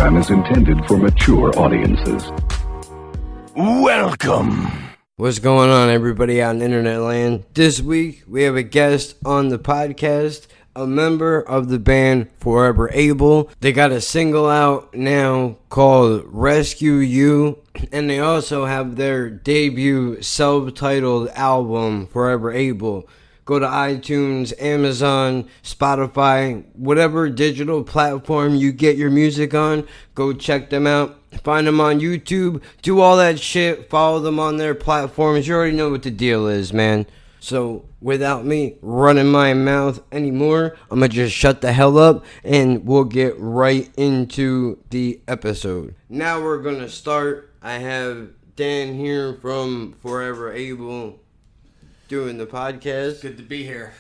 program is intended for mature audiences. Welcome. What's going on, everybody out in internet land? This week, we have a guest on the podcast, a member of the band Forever Abel. They got a single out now called Rescue You, and they also have their debut self-titled album, Forever Abel. Go to iTunes, Amazon, Spotify, whatever digital platform you get your music on, go check them out. Find them on YouTube, do all that shit, follow them on their platforms. You already know what the deal is, man. So, without me running my mouth anymore, I'm going to just shut the hell up and we'll get right into the episode. Now we're going to start. I have Dan here from Forever Able doing the podcast. Good to be here.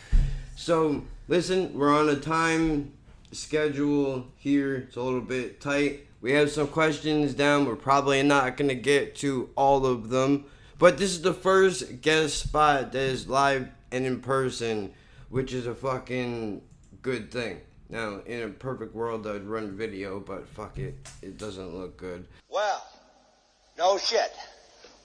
So, listen, we're on a time schedule here. It's a little bit tight. We have some questions down. We're probably not going to get to all of them. But this is the first guest spot that is live and in person, which is a fucking good thing. Now, in a perfect world, I'd run video, but fuck it. It doesn't look good. Well, no shit.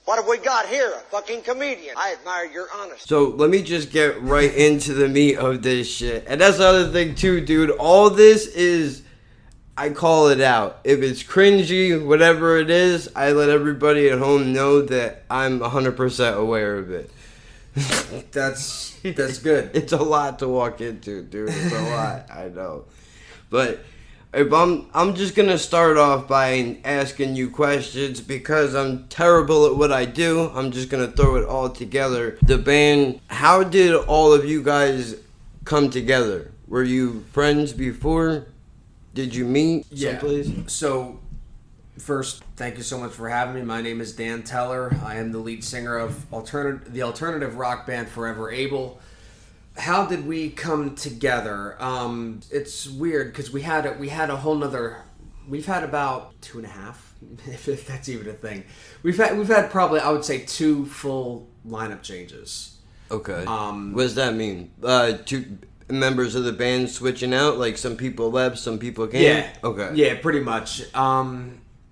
What have we got here? A fucking comedian. I admire your honesty. So let me just get right into the meat of this shit. And that's the other thing too, dude. All this is, I call it out. If it's cringy, whatever it is, I let everybody at home know that I'm 100% aware of it. That's good. It's a lot to walk into, dude. It's a lot, I know. But if I'm just gonna start off by asking you questions because I'm terrible at what I do. I'm just gonna throw it all together. The band, how did all of you guys come together? Were you friends before? Did you meet someplace? So, first, thank you so much for having me. My name is Dan Teller. I am the lead singer of the alternative rock band Forever Able. How did we come together? It's weird because we've had about 2.5, if that's even a thing. We've had probably, I would say, 2 full lineup changes. Okay. What does that mean? 2 members of the band switching out? Like some people left, some people came? Yeah. Okay. Yeah, pretty much.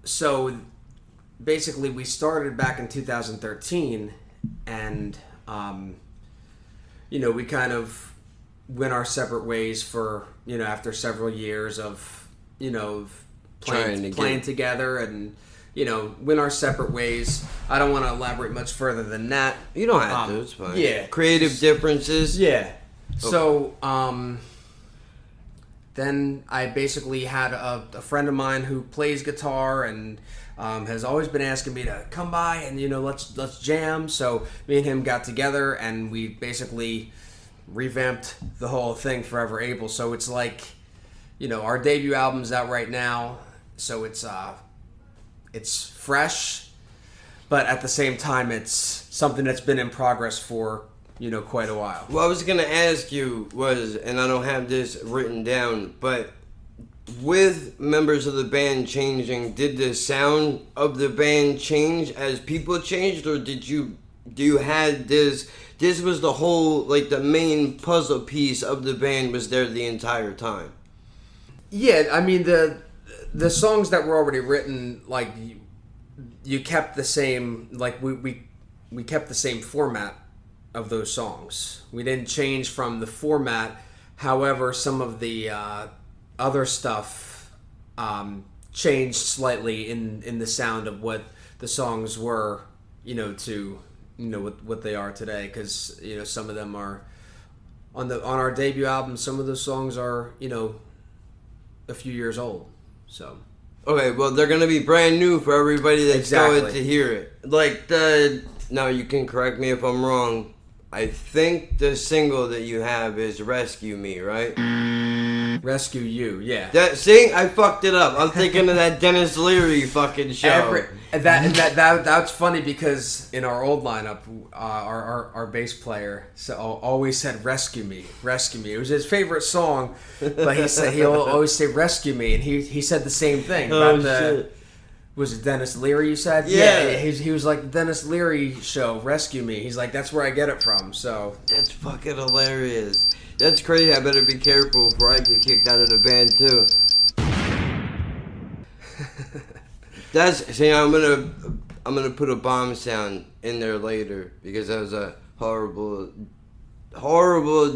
So basically we started back in 2013 and we kind of went our separate ways for, after several years of, playing together and, went our separate ways. I don't want to elaborate much further than that. You don't have to, it's fine. Yeah. Creative differences? Yeah. Okay. So, then I basically had a friend of mine who plays guitar and has always been asking me to come by and let's jam. So me and him got together and we basically revamped the whole thing Forever Able. So it's like our debut album's out right now, so it's fresh, but at the same time it's something that's been in progress for quite a while. What I was going to ask you was, and I don't have this written down, but with members of the band changing, did the sound of the band change as people changed, or do you had this was the whole, like the main puzzle piece of the band was there the entire time? Yeah, I mean the songs that were already written, like you kept the same, like we kept the same format of those songs. We didn't change from the format. However, some of the other stuff changed slightly in the sound of what the songs were, to what they are today. Because some of them are on our debut album. Some of those songs are a few years old. So. Okay, well they're gonna be brand new for everybody that's going to hear it. Like now you can correct me if I'm wrong. I think the single that you have is Rescue Me, right? Rescue You, yeah. See, I fucked it up. I'm thinking of that Dennis Leary fucking show. That's funny because in our old lineup, our bass player always said "Rescue Me, Rescue Me." It was his favorite song, but he'll always say "Rescue Me," and he said the same thing about shit. Was it Dennis Leary you said? Yeah. He was like, the Dennis Leary show, Rescue Me. He's like, that's where I get it from, so. That's fucking hilarious. That's crazy. I better be careful before I get kicked out of the band, too. I'm gonna put a bomb sound in there later because that was a horrible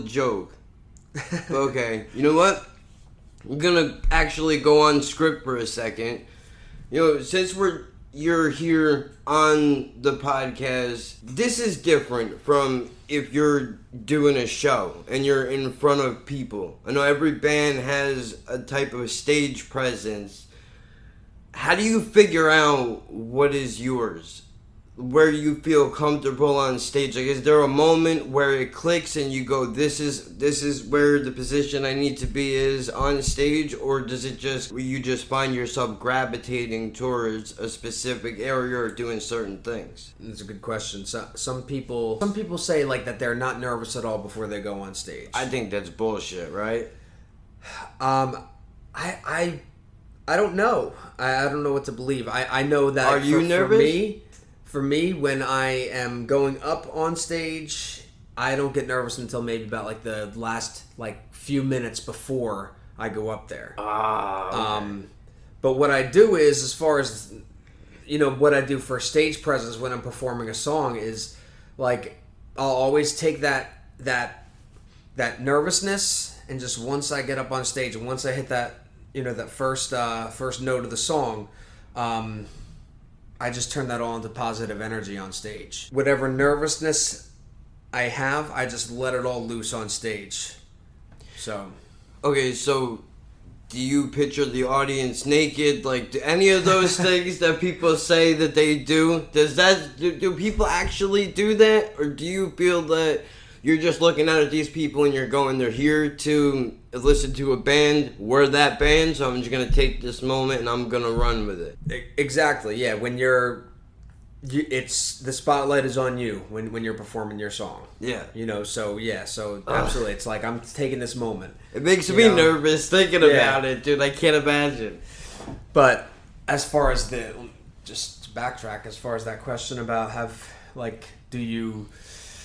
joke. Okay, you know what? I'm gonna actually go on script for a second. You know, since you're here on the podcast, this is different from if you're doing a show and you're in front of people. I know every band has a type of stage presence. How do you figure out what is yours? Where you feel comfortable on stage? Like, is there a moment where it clicks and you go, this is where the position I need to be is on stage? Or does it you just find yourself gravitating towards a specific area or doing certain things? That's a good question. So, some people say like that they're not nervous at all before they go on stage. I think that's bullshit, right? I don't know. I don't know what to believe. I know that. Are you nervous? For me, when I am going up on stage, I don't get nervous until maybe about like the last like few minutes before I go up there. Okay. But what I do is, as far as what I do for stage presence when I'm performing a song is like I'll always take that nervousness, and just once I get up on stage and once I hit that that first note of the song, I just turn that all into positive energy on stage. Whatever nervousness I have, I just let it all loose on stage. So. Okay, so do you picture the audience naked? Like, do any of those things that people say that they do, do people actually do that? Or do you feel that you're just looking out at these people and you're going, they're here to listen to a band, we're that band, so I'm just going to take this moment and I'm going to run with it. Exactly, yeah. When it's the spotlight is on you when you're performing your song. Yeah. So absolutely. It's like I'm taking this moment. It makes me nervous thinking about it, dude. I can't imagine. But as far as just to backtrack, as far as that question about do you...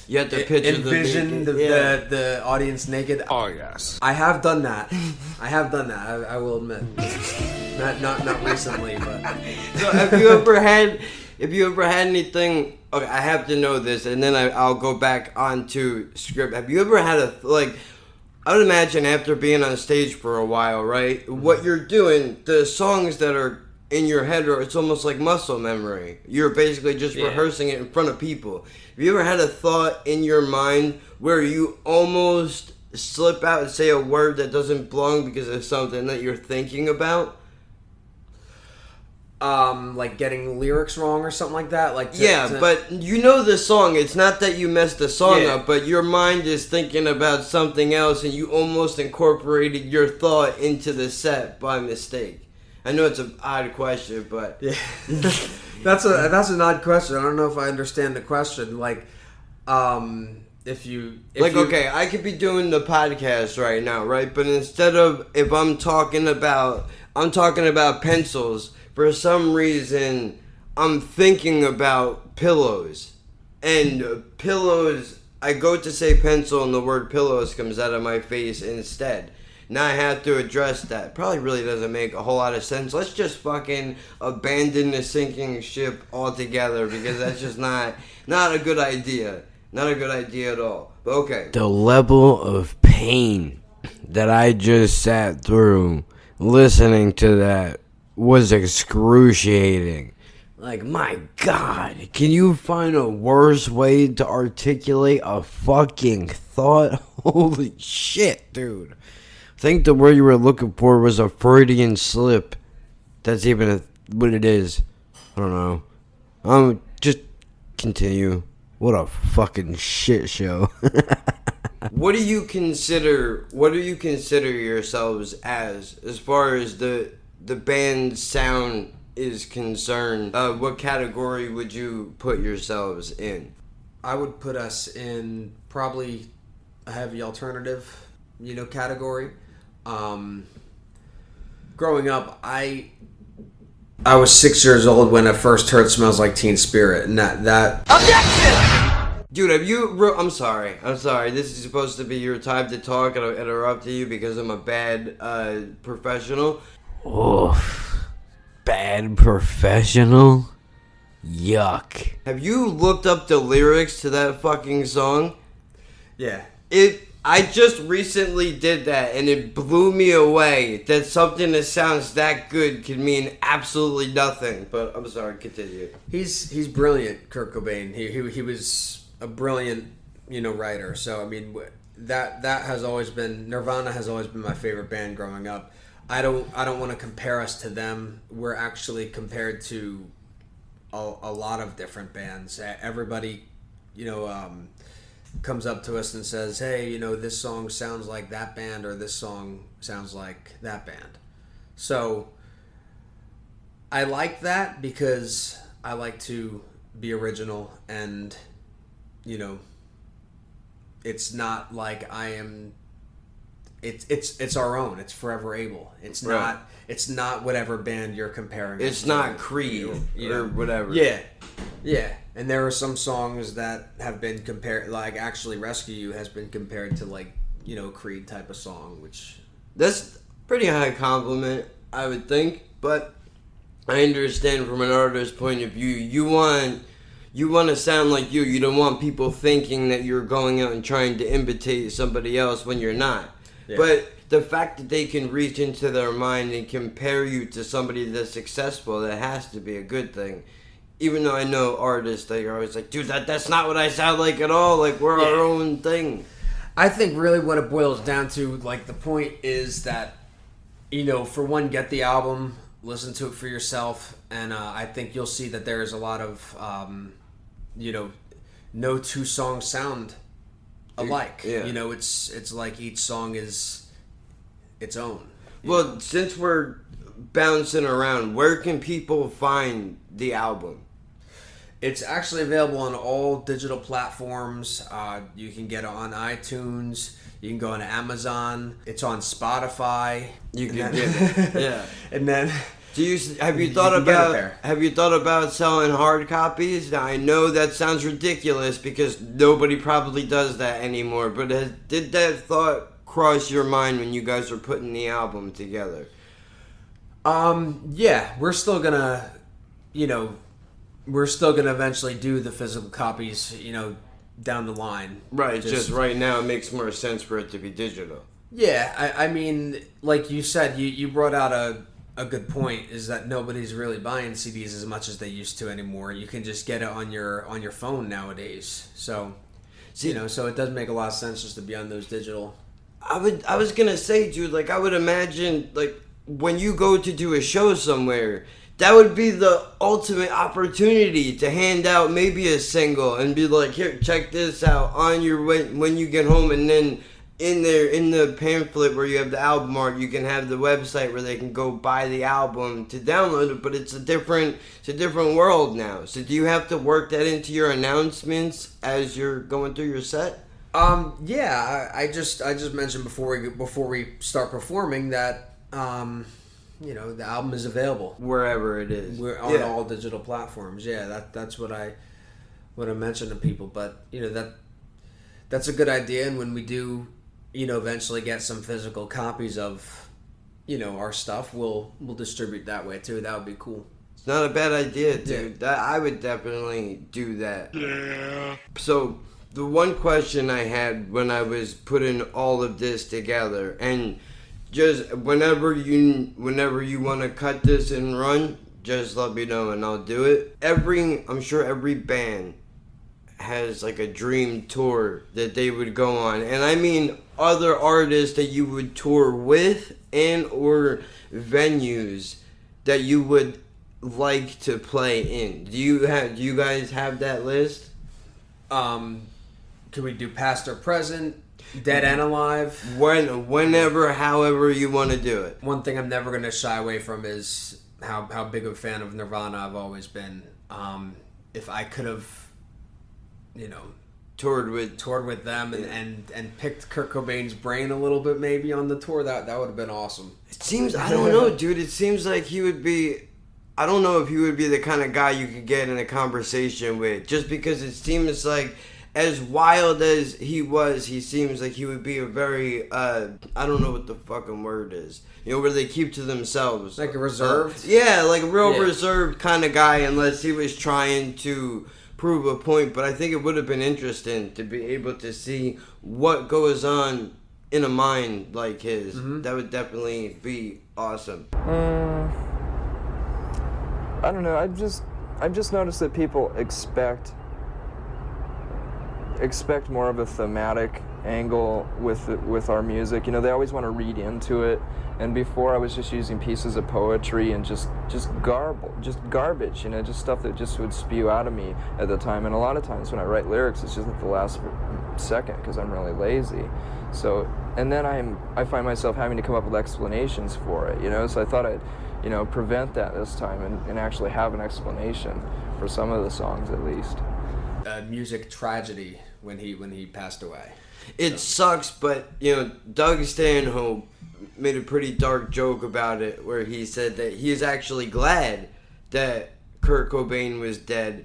You have to picture envision the audience naked. Oh yes, I have done that. I will admit, not recently, but. So have you ever had anything? Okay, I have to know this, and then I'll go back onto script. Have you ever had I would imagine after being on stage for a while, right? What you're doing, the songs that are in your head, it's almost like muscle memory. You're basically just rehearsing it in front of people. Have you ever had a thought in your mind where you almost slip out and say a word that doesn't belong because of something that you're thinking about? Like getting lyrics wrong or something like that? But you know the song. It's not that you messed the song up, but your mind is thinking about something else and you almost incorporated your thought into the set by mistake. I know it's an odd question, but... Yeah. That's an odd question. I don't know if I understand the question. Okay, I could be doing the podcast right now, right? But instead of if I'm talking about pencils, for some reason I'm thinking about pillows. And pillows, I go to say pencil and the word pillows comes out of my face instead. Now I have to address that. Probably really doesn't make a whole lot of sense. Let's just fucking abandon the sinking ship altogether because that's just not a good idea. Not a good idea at all. But okay. The level of pain that I just sat through listening to that was excruciating. Like, my God, can you find a worse way to articulate a fucking thought? Holy shit, dude. I think the word you were looking for was a Freudian slip. That's even what it is. I don't know. Just continue. What a fucking shit show. What do you consider yourselves as far as the band's sound is concerned? What category would you put yourselves in? I would put us in probably a heavy alternative, category. Growing up, I was 6 years old when I first heard "Smells Like Teen Spirit," and that. Objection! Dude, have you? I'm sorry. This is supposed to be your time to talk, and I interrupt you because I'm a bad professional. Oof. Bad Professional? Yuck. Have you looked up the lyrics to that fucking song? Yeah. I just recently did that, and it blew me away that something that sounds that good could mean absolutely nothing. But I'm sorry, continue. He's brilliant, Kurt Cobain. He was a brilliant, writer. So I mean, that has always been, Nirvana has always been my favorite band growing up. I don't want to compare us to them. We're actually compared to a lot of different bands. Everybody, comes up to us and says, hey, this song sounds like that band, or this song sounds like that band. So I like that because I like to be original, and it's not like I am. It's our own. It's Forever Able. It's Right. not. It's not whatever band you're comparing. It's to, not Creed or whatever. Yeah. And there are some songs that have been compared, like actually Rescue You has been compared to like, Creed type of song, which... That's pretty high compliment, I would think, but I understand from an artist's point of view. You want to sound like you. You don't want people thinking that you're going out and trying to imitate somebody else when you're not. Yeah. But the fact that they can reach into their mind and compare you to somebody that's successful, that has to be a good thing. Even though I know artists that are always like, dude, that's not what I sound like at all. Like, we're our own thing. I think really what it boils down to, like, the point is that, for one, get the album, listen to it for yourself, and I think you'll see that there is a lot of, no two songs sound alike. Yeah. It's like each song is its own. Well, since we're bouncing around, where can people find the album? It's actually available on all digital platforms. You can get it on iTunes. You can go on Amazon. It's on Spotify. You can get it. Yeah. And then have you thought about selling hard copies? Now, I know that sounds ridiculous because nobody probably does that anymore, but did that thought cross your mind when you guys were putting the album together? Yeah, we're still gonna eventually do the physical copies, down the line. Right, just right now it makes more sense for it to be digital. Yeah, I mean, like you said, you brought out a good point, is that nobody's really buying CDs as much as they used to anymore. You can just get it on your phone nowadays. So, so it does make a lot of sense just to be on those digital. I was gonna say, dude, like, I would imagine, like, when you go to do a show somewhere, that would be the ultimate opportunity to hand out maybe a single and be like, here, check this out on your way when you get home, and then in the pamphlet where you have the album art, you can have the website where they can go buy the album to download it. But it's a different world now. So do you have to work that into your announcements as you're going through your set? Yeah, I just mentioned before we start performing that the album is available wherever it is. We're on all digital platforms. Yeah, that's what I mentioned to people. But that's a good idea. And when we do, eventually get some physical copies of, our stuff, we'll distribute that way too. That would be cool. It's not a bad idea, dude. Yeah. I would definitely do that. Yeah. So the one question I had when I was putting all of this together, and just whenever you want to cut this and run, just let me know and I'll do it. I'm sure every band has like a dream tour that they would go on, and I mean other artists that you would tour with, and or venues that you would like to play in. Do you guys have that list? Can we do past or present? Dead and alive? Whenever, however you want to do it. One thing I'm never going to shy away from is how big of a fan of Nirvana I've always been. If I could have, toured with them and picked Kurt Cobain's brain a little bit maybe on the tour, that would have been awesome. It seems, I don't know, dude. It seems like he would be, I don't know if he would be the kind of guy you could get in a conversation with, just because it seems like as wild as he was, he seems like he would be a very, I don't know what the fucking word is. You know, where they keep to themselves. Like a reserved? Yeah, like a real reserved kind of guy, unless he was trying to prove a point. But I think it would have been interesting to be able to see what goes on in a mind like his. That would definitely be awesome. I don't know. I've just noticed that people expect more of a thematic angle with our music. You know, they always want to read into it. And before, I was just using pieces of poetry and just garbage. You know, just stuff that just would spew out of me at the time. And a lot of times when I write lyrics, it's just at the last second because I'm really lazy. So, and then I find myself having to come up with explanations for it. You know, so I thought I'd prevent that this time and actually have an explanation for some of the songs at least. Music tragedy when he passed away. It sucks, but, Doug Stanhope made a pretty dark joke about it where he said that he is actually glad that Kurt Cobain was dead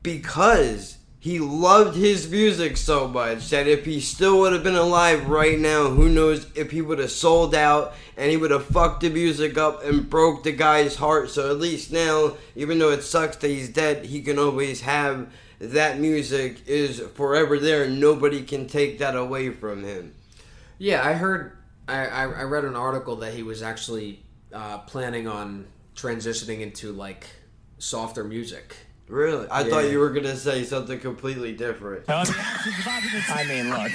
because he loved his music so much that if he still would have been alive right now, who knows if he would have sold out and he would have fucked the music up and broke the guy's heart. So at least now, even though it sucks that he's dead, he can always have that music is forever there and nobody can take that away from him. Yeah, I read an article that he was actually planning on transitioning into like softer music. Really? I thought you were going to say something completely different. I mean, look.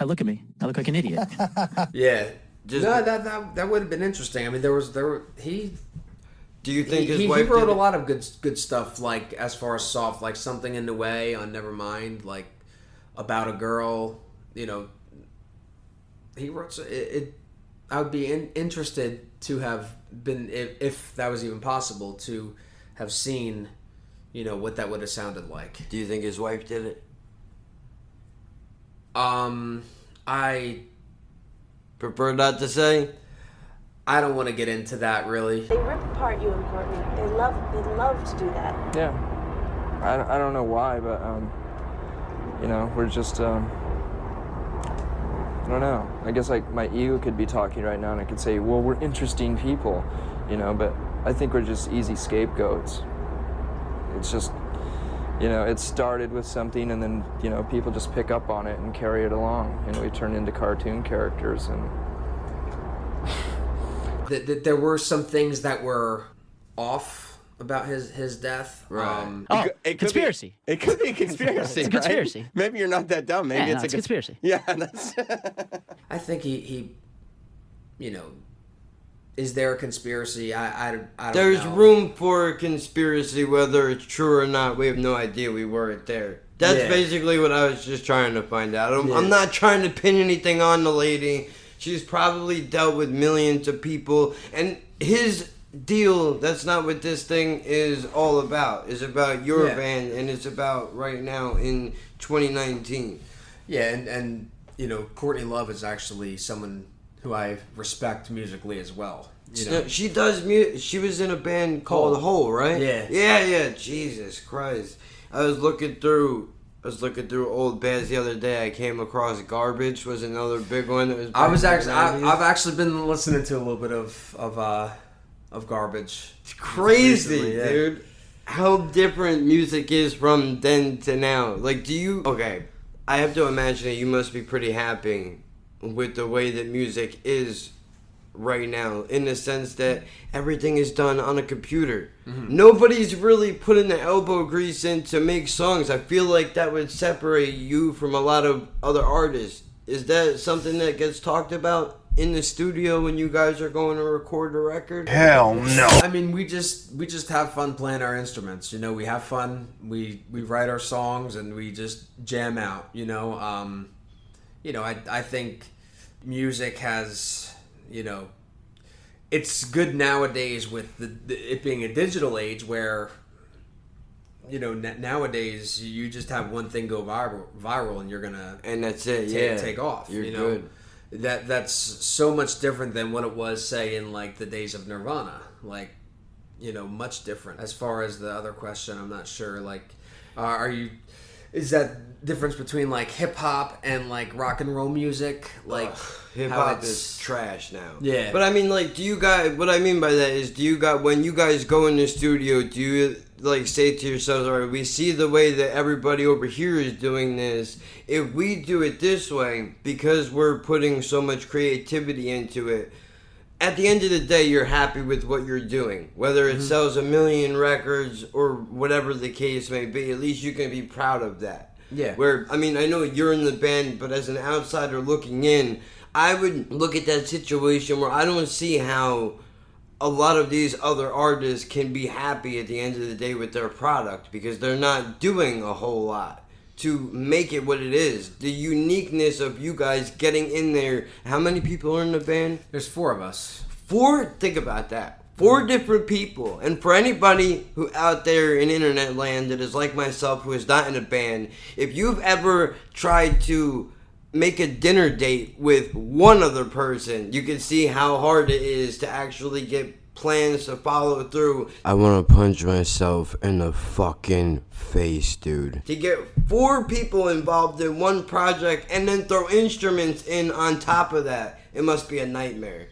Look at me. I look like an idiot. Yeah. That would have been interesting. I mean, Do you think his wife wrote a lot of good stuff, like as far as soft, like Something in the Way on Nevermind, like About a Girl. You know, he wrote it. I would be interested to have been, if that was even possible, to have seen, what that would have sounded like. Do you think his wife did it? I prefer not to say. I don't want to get into that, really. They rip apart you and Courtney. They love to do that. Yeah. I don't know why, but, we're just, I don't know. I guess, like, my ego could be talking right now, and I could say, well, we're interesting people, but I think we're just easy scapegoats. It's just, it started with something, and then, people just pick up on it and carry it along, and we turn into cartoon characters, and... There were some things that were off about his death. Right. It conspiracy. It could be a conspiracy. It's a conspiracy. Right? Maybe you're not that dumb. Maybe it's a conspiracy. Yeah, that's. I think he is there a conspiracy? I don't know. There's room for a conspiracy, whether it's true or not. We have no idea. We weren't there. That's basically what I was just trying to find out. I'm not trying to pin anything on the lady. She's probably dealt with millions of people. And his deal, that's not what this thing is all about. It's about your band, and it's about right now in 2019. Yeah, and Courtney Love is actually someone who I respect musically as well. She does music. She was in a band called Hole, right? Yeah. Yeah. Jesus Christ. I was looking through old bands the other day. I came across Garbage was another big one. That was. I've actually been listening to a little bit of Garbage. It's crazy, recently, dude. How different music is from then to now. Like, okay, I have to imagine that you must be pretty happy with the way that music is right now, in the sense that everything is done on a computer. Mm-hmm. Nobody's really putting the elbow grease in to make songs. I feel like that would separate you from a lot of other artists. Is that something that gets talked about in the studio when you guys are going to record a record? Hell no. I mean, we just have fun playing our instruments. We have fun. We write our songs and we just jam out. I think music has, it's good nowadays with it being a digital age where, nowadays you just have one thing go viral and you're gonna and that's it. Take off. You're good. That's so much different than what it was, say, in like the days of Nirvana. Like, much different. As far as the other question, I'm not sure. Like, is that difference between like hip hop and like rock and roll music? Like, hip hop is trash now. Yeah. But I mean, like, what I mean by that is, when you guys go in the studio, do you like say to yourselves, all right, we see the way that everybody over here is doing this. If we do it this way, because we're putting so much creativity into it, at the end of the day, you're happy with what you're doing. Whether it sells 1 million records or whatever the case may be, at least you can be proud of that. Yeah. Where, I mean, I know you're in the band, but as an outsider looking in, I would look at that situation where I don't see how a lot of these other artists can be happy at the end of the day with their product, because they're not doing a whole lot to make it what it is. The uniqueness of you guys getting in there. How many people are in the band? There's 4 of us. 4? Think about that. 4 different people. And for anybody who out there in internet land that is like myself, who is not in a band, if you've ever tried to make a dinner date with one other person, you can see how hard it is to actually get plans to follow through. I want to punch myself in the fucking face, dude. To get 4 people involved in one project and then throw instruments in on top of that, it must be a nightmare.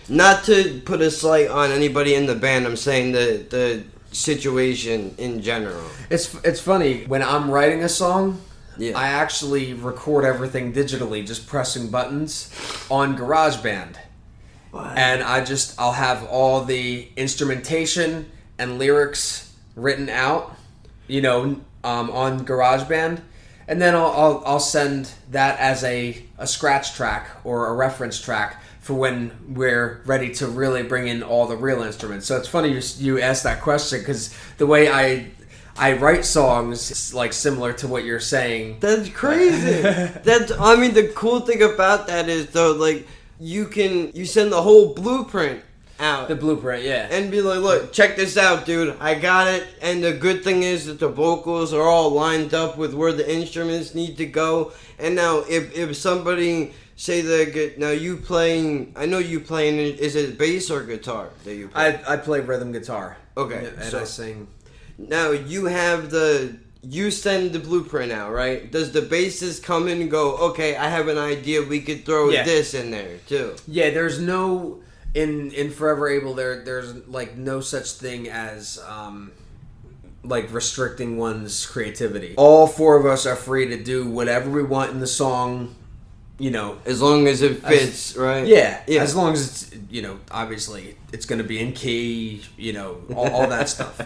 Not to put a slight on anybody in the band, I'm saying the situation in general. It's funny, when I'm writing a song, Yeah. I actually record everything digitally, just pressing buttons on GarageBand. What? And I'll have all the instrumentation and lyrics written out, on GarageBand, and then I'll send that as a scratch track or a reference track for when we're ready to really bring in all the real instruments. So it's funny you asked that question, because the way I write songs is like similar to what you're saying. That's crazy. The cool thing about that is though, like, you send the whole blueprint out. The blueprint, yeah. And be like, look, check this out, dude. I got it. And the good thing is that the vocals are all lined up with where the instruments need to go. And now if somebody say that, now you playing, I know you playing, is it bass or guitar that you play? I play rhythm guitar. Okay. And so I sing. Now you send the blueprint out, right? Does the bassist come in and go, okay, I have an idea, we could throw this in there too? Yeah, there's no in Forever Able there's like no such thing as like restricting one's creativity. All 4 of us are free to do whatever we want in the song, as long as it fits, right? Yeah, as long as it's obviously it's going to be in key, all that stuff.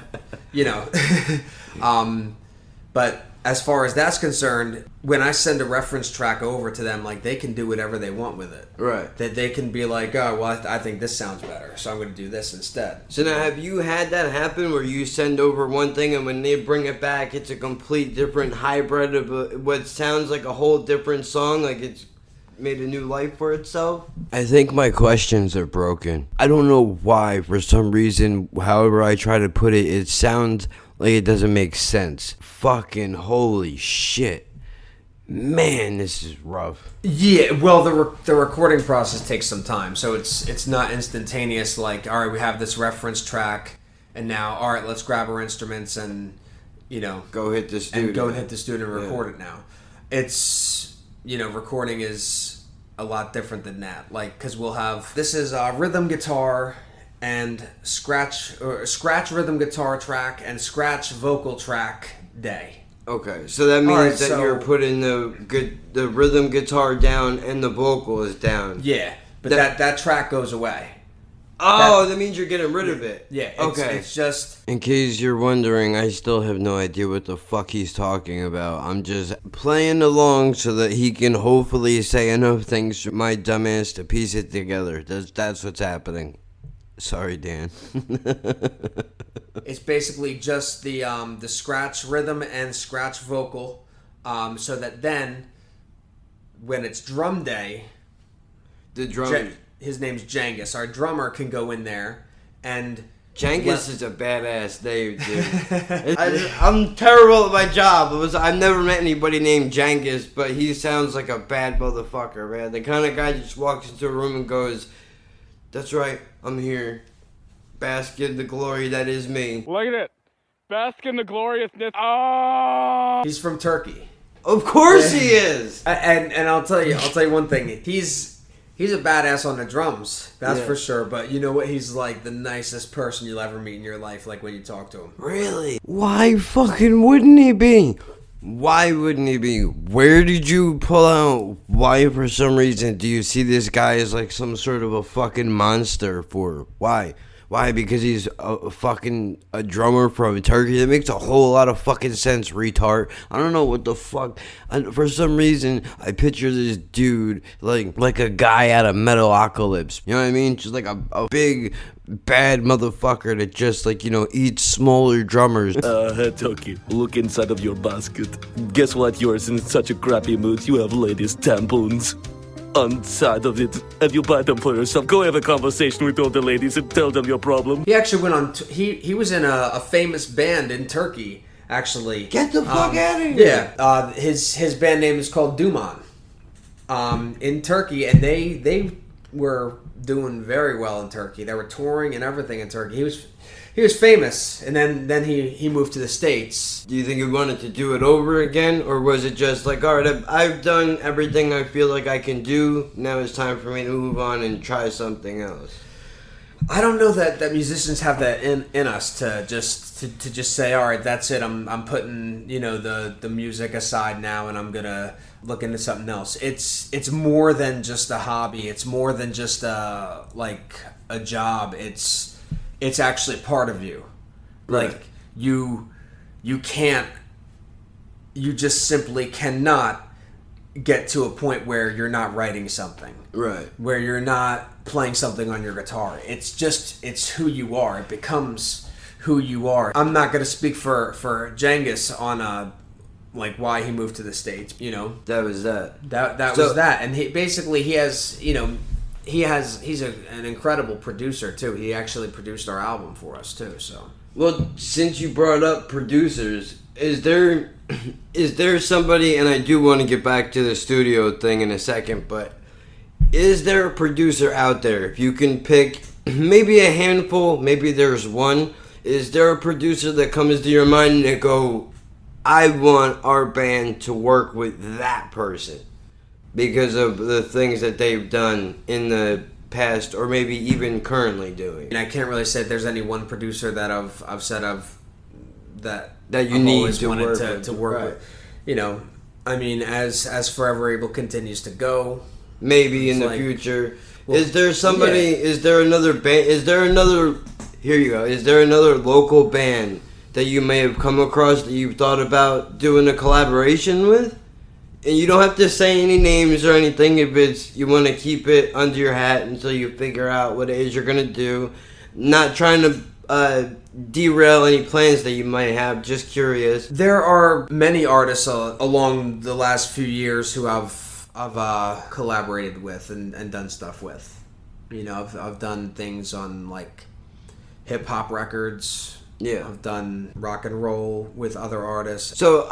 But as far as that's concerned, when I send a reference track over to them, like, they can do whatever they want with it. Right. That they can be like, oh, well, I think this sounds better, so I'm going to do this instead. So now, have you had that happen where you send over one thing and when they bring it back, it's a complete different hybrid of what sounds like a whole different song, like it's made a new life for itself? I think my questions are broken. I don't know why, for some reason, however I try to put it, it sounds like it doesn't make sense. Fucking holy shit. Man, this is rough. Yeah, well, the recording process takes some time, so it's not instantaneous, like, all right, we have this reference track, and now, all right, let's grab our instruments and, go hit the studio. And go and hit the studio and record it now. It's, recording is a lot different than that, like, because we'll have, this is rhythm guitar and scratch rhythm guitar track and scratch vocal track day. Okay, so that means that you're putting the rhythm guitar down and the vocal is down. Yeah, but that track goes away. Oh, that means you're getting rid of it. Yeah, it's just... In case you're wondering, I still have no idea what the fuck he's talking about. I'm just playing along so that he can hopefully say enough things for my dumbass to piece it together. That's what's happening. Sorry, Dan. It's basically just the scratch rhythm and scratch vocal, so that then, when it's drum day, the drummer, his name's Jengus. Our drummer can go in there and. Jengus is a badass name, dude. I'm terrible at my job. I've never met anybody named Jengus, but he sounds like a bad motherfucker, man. The kind of guy that just walks into a room and goes, "That's right, I'm here. Bask in the glory that is me. Look at it. Bask in the gloriousness. Oh! He's from Turkey. Of course he is. And I'll tell you one thing. He's a badass on the drums, that's for sure. But you know what? He's like the nicest person you'll ever meet in your life. Like when you talk to him. Really? Why fucking wouldn't he be? Why wouldn't he be? Where did you pull out? Why, for some reason, do you see this guy as like some sort of a fucking monster for? Why? Why? Because he's a drummer from Turkey? That makes a whole lot of fucking sense, retard. I don't know what the fuck. For some reason, I picture this dude like a guy out of Metalocalypse. You know what I mean? Just like a big, bad motherfucker that just eats smaller drummers. Hey, Toki, look inside of your basket. Guess what? You're in such a crappy mood. You have ladies' tampons inside of it, and you buy them for yourself. Go have a conversation with all the ladies and tell them your problem. He actually went on. He was in a famous band in Turkey. Actually, get the fuck out of here. Yeah, his band name is called Duman. In Turkey, and they were doing very well in Turkey. They were touring and everything in Turkey. He was famous, and then he moved to the States. Do you think he wanted to do it over again, or was it just like, all right, I've done everything I feel like I can do, now it's time for me to move on and try something else? I don't know that musicians have that in us to just say, all right, that's it. I'm putting the music aside now, and I'm gonna look into something else. It's more than just a hobby. It's more than just a job. It's actually part of you. Right. Like you just simply cannot get to a point where you're not writing something. Right. Where you're not playing something on your guitar. It's who you are. It becomes who you are. I'm not going to speak for Cengiz on why he moved to the States, That was that. That was that. And he's an incredible producer too. He actually produced our album for us too. So, well, since you brought up producers, is there somebody? And I do want to get back to the studio thing in a second, but is there a producer out there? If you can pick maybe a handful, maybe there's one. Is there a producer that comes to your mind and go, I want our band to work with that person because of the things that they've done in the past, or maybe even currently doing? And I can't really say there's any one producer that I've said of that you I've need always to wanted work to with. work Right. with. I mean, as Forever Able continues to go, maybe in the future, is there somebody? Yeah. Is there another band? Is there another? Here you go. Is there another local band that you may have come across that you've thought about doing a collaboration with? And you don't have to say any names or anything if it's you want to keep it under your hat until you figure out what it is you're gonna do. Not trying to derail any plans that you might have. Just curious. There are many artists along the last few years who I've collaborated with and done stuff with. I've done things on hip hop records. Yeah. I've done rock and roll with other artists. So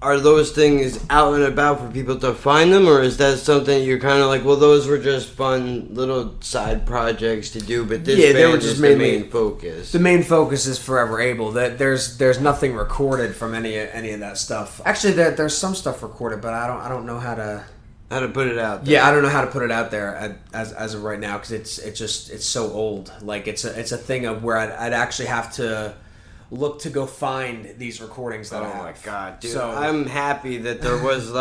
are those things out and about for people to find them, or is that something you're kind of like, well, those were just fun little side projects to do, but this band they were just is the main focus? The main focus is Forever Able. That there's nothing recorded from any of that stuff. Actually, there's some stuff recorded, but I don't know how to put it out there. Yeah, I don't know how to put it out there as of right now, because it's so old. It's a thing of where I'd actually have to look to go find these recordings that I have. Oh my god, dude. So I'm happy that there was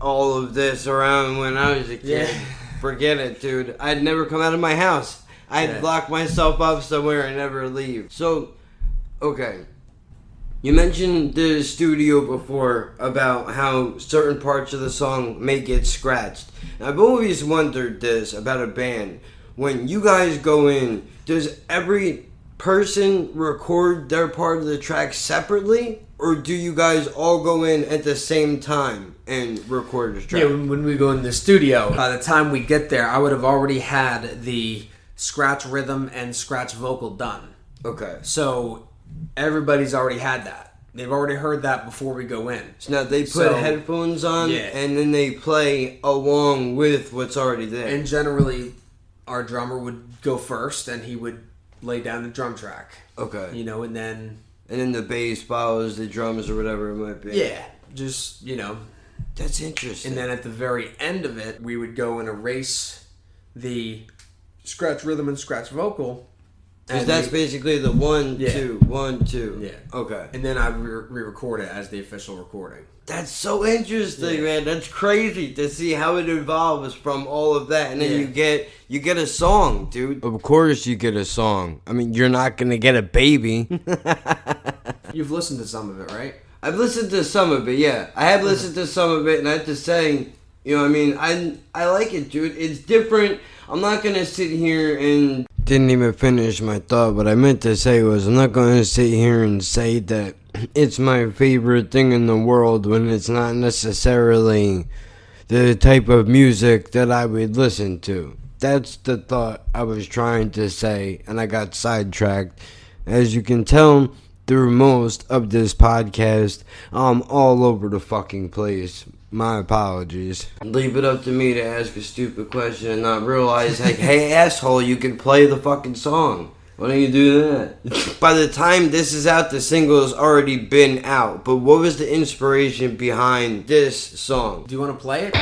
all of this around when I was a kid. Yeah. Forget it, dude. I'd never come out of my house. I'd lock myself up somewhere and never leave. So, okay. You mentioned the studio before about how certain parts of the song may get scratched. And I've always wondered this about a band. When you guys go in, does every person record their part of the track separately, or do you guys all go in at the same time and record the track? Yeah, when we go in the studio, by the time we get there, I would have already had the scratch rhythm and scratch vocal done. Okay. So everybody's already had that. They've already heard that before we go in. So now they put headphones on, and then they play along with what's already there. And generally, our drummer would go first, and he would lay down the drum track. Okay. You know, and then the bass follows the drums or whatever it might be. yeah, just That's interesting. And then at the very end of it, we would go and erase the scratch rhythm and scratch vocal. Because that's basically the 1, 2, 1, 2. Yeah. Okay. And then I re-record it as the official recording. That's so interesting, man. That's crazy to see how it evolves from all of that, and then you get a song, dude. Of course, you get a song. I mean, you're not gonna get a baby. You've listened to some of it, right? I've listened to some of it. Yeah, I have listened to some of it, and I have to say, you know, what I mean, I like it, dude. It's different. I'm not gonna sit here and didn't even finish my thought. What I meant to say was, I'm not gonna sit here and say that it's my favorite thing in the world when it's not necessarily the type of music that I would listen to. That's the thought I was trying to say, and I got sidetracked. As you can tell through most of this podcast, I'm all over the fucking place. My apologies. Leave it up to me to ask a stupid question and not realize, like, hey, asshole, you can play the fucking song. Why don't you do that? By the time this is out, the single has already been out. But what was the inspiration behind this song? Do you want to play it?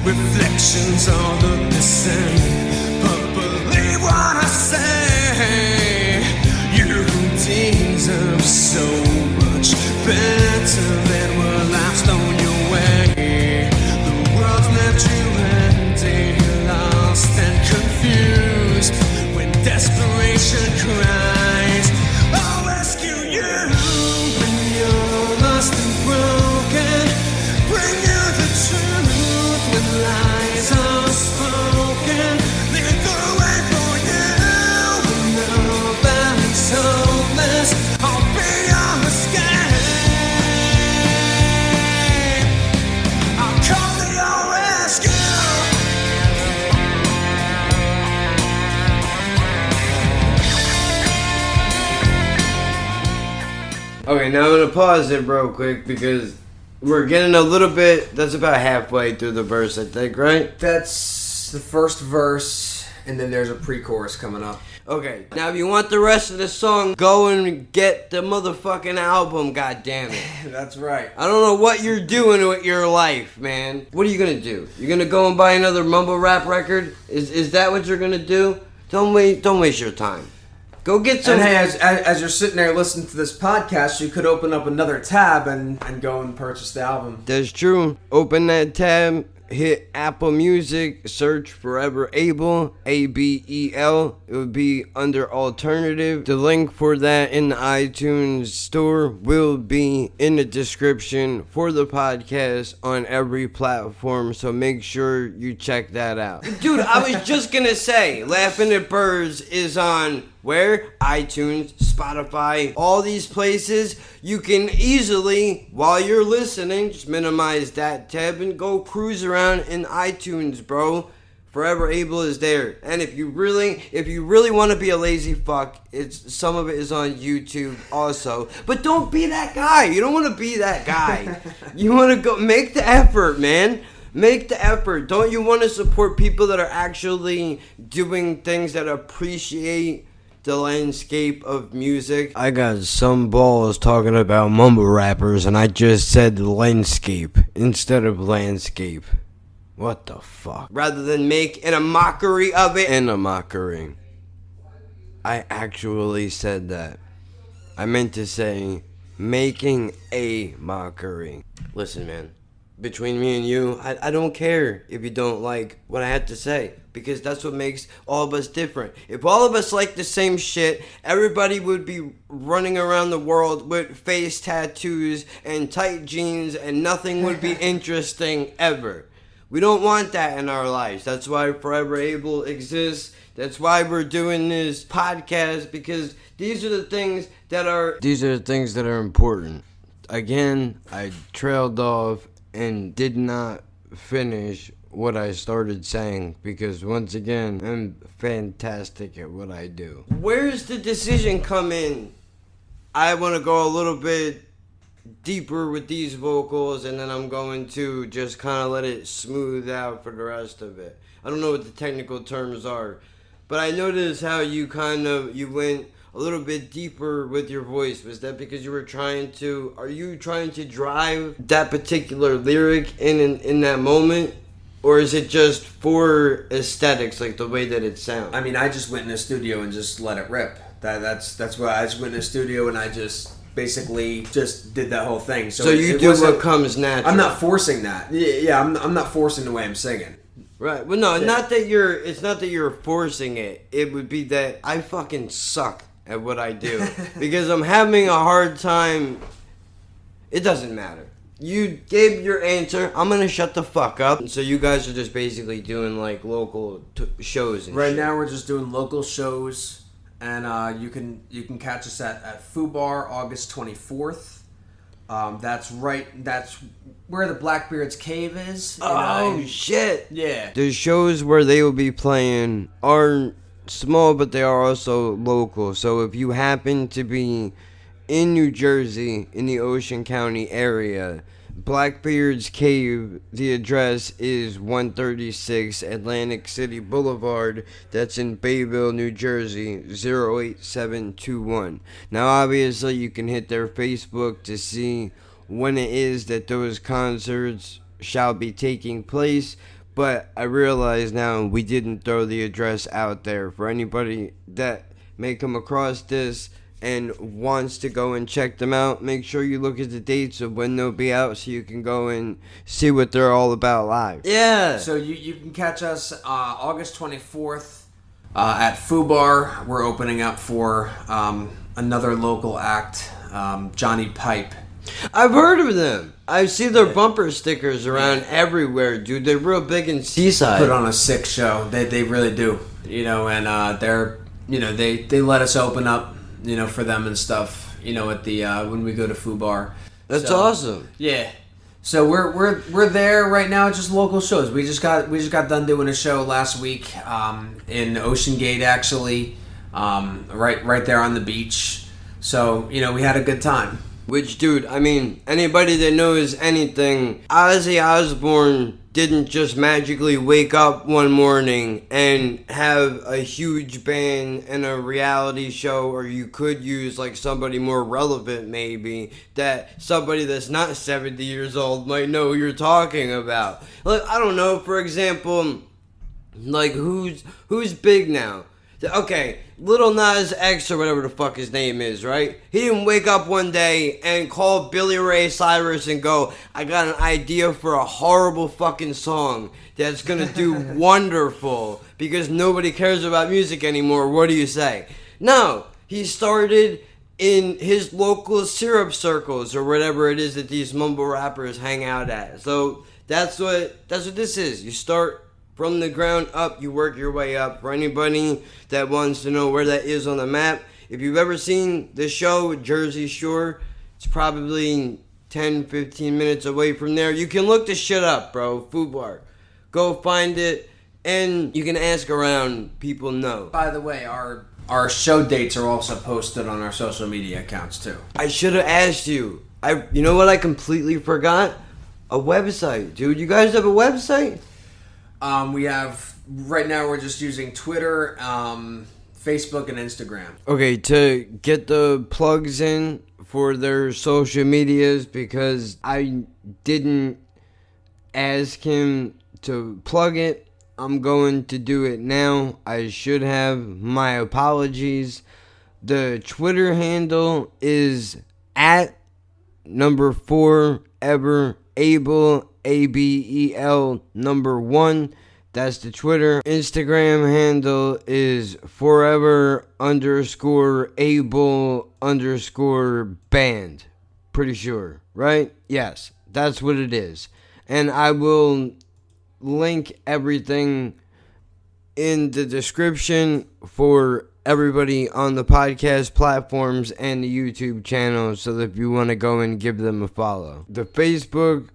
Reflections all look the same, but believe what I say. You deserve so much better than what life's thrown your way. The world's left you empty, lost and confused. When desperation cries, I'll rescue you. When you're lost and broken, bring you the truth. When lies are spoken, lead the way for you. When nobody's hopeless, I'll be your escape. I'll come to your rescue. Okay, now I'm gonna pause it real quick because we're getting a little bit. That's about halfway through the verse, I think, right? That's the first verse, and then there's a pre-chorus coming up. Okay, now if you want the rest of the song, go and get the motherfucking album, goddammit. That's right. I don't know what you're doing with your life, man. What are you gonna do? You're gonna go and buy another mumble rap record? Is that what you're gonna do? Don't waste your time. Go get some. And hey, as you're sitting there listening to this podcast, you could open up another tab and go and purchase the album. That's true. Open that tab, hit Apple Music, search Forever Abel, ABEL. It would be under alternative. The link for that in the iTunes store will be in the description for the podcast on every platform, so make sure you check that out. Dude, I was just gonna say, Laughing at Birds is on where? iTunes, Spotify, all these places. You can easily, while you're listening, just minimize that tab and go cruise around in iTunes, bro. Forever Abel is there. And if you really want to be a lazy fuck, some of it is on YouTube also. But don't be that guy. You don't want to be that guy. You want to go make the effort, man. Make the effort. Don't you want to support people that are actually doing things that appreciate the landscape of music? I got some balls talking about mumble rappers, and I just said landscape instead of landscape. What the fuck? Rather than make a mockery of it. And a mockery. I actually said that. I meant to say making a mockery. Listen, man. between me and you, I don't care if you don't like what I have to say, because that's what makes all of us different. If all of us like the same shit, everybody would be running around the world with face tattoos and tight jeans, and nothing would be interesting ever. We don't want that in our lives. That's why Forever Able exists. That's why we're doing this podcast, because these are the things that are important. Again, I trailed off and did not finish what I started saying, because once again, I'm fantastic at what I do. Where's the decision come in? I want to go a little bit deeper with these vocals, and then I'm going to just kind of let it smooth out for the rest of it. I don't know what the technical terms are, but I noticed how you went a little bit deeper with your voice. Was that because you were are you trying to drive that particular lyric in that moment? Or is it just for aesthetics, like the way that it sounds? I mean, I just went in the studio and just let it rip. That's why I just went in the studio and I just basically just did that whole thing. So you do what comes natural. I'm not forcing that. Yeah, I'm not forcing the way I'm singing. Right. Well, no, it's not that you're forcing it. It would be that I fucking suck at what I do. Because I'm having a hard time. It doesn't matter. You gave your answer. I'm going to shut the fuck up. So you guys are just basically doing like local shows and Right shit. now we're just doing local shows. And you can catch us at Fubar August 24th. That's where the Blackbeard's Cave is. Oh, shit. Yeah. The shows where they will be playing are small, but they are also local. So if you happen to be in New Jersey, in the Ocean County area, Blackbeard's Cave, the address is 136 Atlantic City Boulevard. That's in Bayville, New Jersey, 08721. Now, obviously, you can hit their Facebook to see when it is that those concerts shall be taking place. But I realize now we didn't throw the address out there for anybody that may come across this and wants to go and check them out. Make sure you look at the dates of when they'll be out so you can go and see what they're all about live. Yeah. So you can catch us August 24th at Fubar. We're opening up for another local act, Johnny Pipe. I've heard of them. I see their bumper stickers around everywhere, dude. They're real big in Seaside. Put on a sick show. They really do. And they let us open up, for them and stuff, at the when we go to Fubar. That's awesome. Yeah. So we're there right now, just local shows. We just got done doing a show last week in Ocean Gate, actually, right there on the beach. So, we had a good time. Which, dude, I mean, anybody that knows anything, Ozzy Osbourne didn't just magically wake up one morning and have a huge band and a reality show, or you could use like somebody more relevant maybe, that somebody that's not 70 years old might know who you're talking about. Like, I don't know, for example, like who's big now? Okay, Lil Nas X or whatever the fuck his name is, right? He didn't wake up one day and call Billy Ray Cyrus and go, I got an idea for a horrible fucking song that's gonna do wonderful because nobody cares about music anymore. What do you say? No, he started in his local syrup circles or whatever it is that these mumble rappers hang out at. So that's what this is. You start from the ground up, you work your way up. For anybody that wants to know where that is on the map, if you've ever seen the show Jersey Shore, it's probably 10-15 minutes away from there. You can look this shit up, bro. Fubar. Go find it, and you can ask around. People know. By the way, our show dates are also posted on our social media accounts too. I should have asked you. You know what I completely forgot? A website, dude. You guys have a website? We have, right now we're just using Twitter, Facebook, and Instagram. Okay, to get the plugs in for their social medias, because I didn't ask him to plug it, I'm going to do it now. I should have. My apologies. The Twitter handle is @4EverAble. ABEL1. That's the Twitter. Instagram handle is forever_Abel_band. Pretty sure, right? Yes, that's what it is. And I will link everything in the description for everybody on the podcast platforms and the YouTube channel, so that if you want to go and give them a follow. The Facebook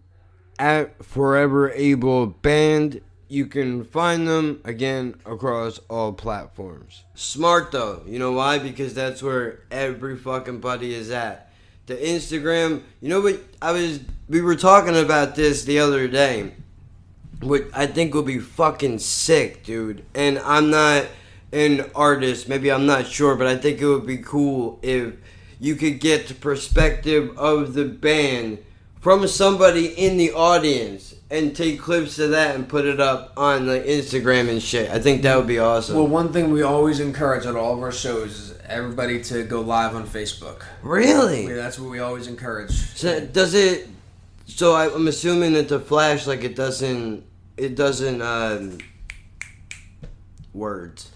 at Forever Able Band, you can find them again across all platforms. Smart though, you know why? Because that's where every fucking buddy is at. The Instagram, you know what? We were talking about this the other day. What I think will be fucking sick, dude. And I'm not an artist, maybe I'm not sure, but I think it would be cool if you could get the perspective of the band from somebody in the audience and take clips of that and put it up on like Instagram and shit. I think that would be awesome. Well, one thing we always encourage at all of our shows is everybody to go live on Facebook. Really? Yeah, that's what we always encourage. So does it? So I'm assuming that the flash, like it doesn't words.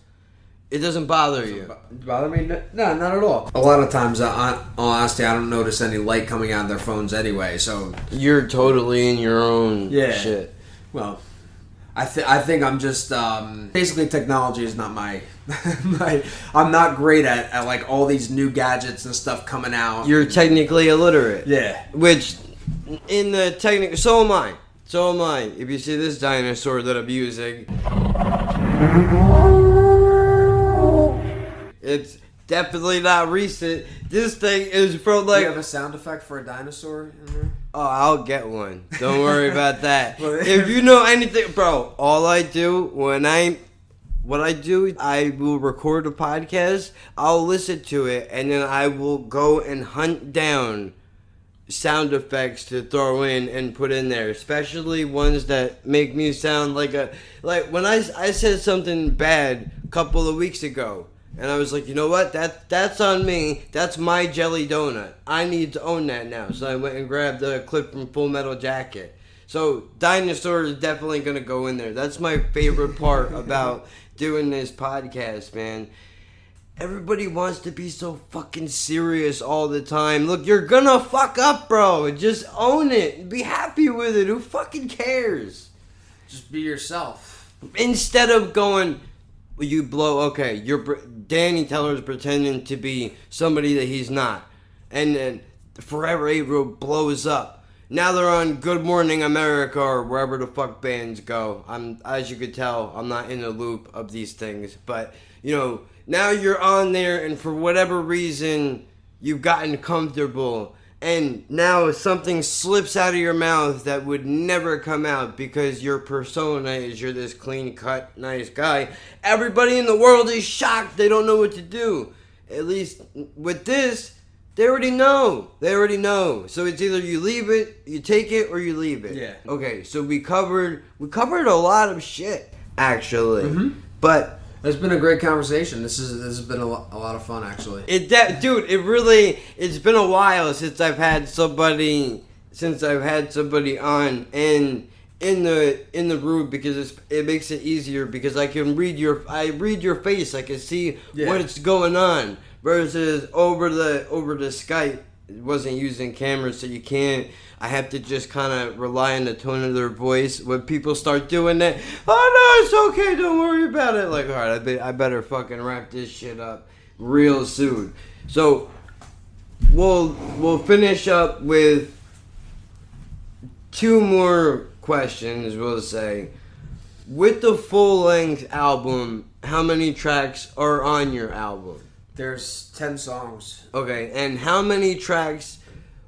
It doesn't bother you. Bother me? No, not at all. A lot of times, honestly, I don't notice any light coming out of their phones anyway. So you're totally in your own shit. Well, I think I'm just basically technology is not my I'm not great at like all these new gadgets and stuff coming out. You're technically illiterate. Yeah. Which in the technical, so am I. If you see this dinosaur that I'm using, it's definitely not recent. This thing is from like... Do you have a sound effect for a dinosaur in there? Oh, I'll get one. Don't worry about that. If you know anything... Bro, all I do what I do, I will record a podcast, I'll listen to it, and then I will go and hunt down sound effects to throw in and put in there, especially ones that make me sound like when I said something bad a couple of weeks ago, and I was like, you know what, that's on me, that's my jelly donut, I need to own that now. So I went and grabbed a clip from Full Metal Jacket. So dinosaur is definitely gonna go in there. That's my favorite part about doing this podcast, man. Everybody wants to be so fucking serious all the time. Look, you're gonna fuck up, bro. Just own it. Be happy with it. Who fucking cares? Just be yourself. Instead of going, you blow, okay, Danny Teller's pretending to be somebody that he's not. And then Forever April blows up. Now they're on Good Morning America or wherever the fuck bands go. As you could tell, I'm not in the loop of these things. But, you know, now you're on there, and for whatever reason, you've gotten comfortable, and now something slips out of your mouth that would never come out because your persona is you're this clean-cut, nice guy. Everybody in the world is shocked. They don't know what to do. At least with this, they already know. So it's either you leave it, you take it, or you leave it. Yeah. Okay, so we covered a lot of shit, actually. Mm-hmm. But... It's been a great conversation. This has been a lot of fun, actually. It's been a while since I've had somebody on and in the room, because it makes it easier because I read your face. I can see what's going on versus over the Skype. It wasn't using cameras, so you can't. I have to just kind of rely on the tone of their voice. When people start doing that, oh no, it's okay, don't worry about it. Like, all right, I better fucking wrap this shit up real soon. So we'll finish up with 2 more questions. We'll say, with the full-length album, how many tracks are on your album? There's 10 songs. Okay, and how many tracks,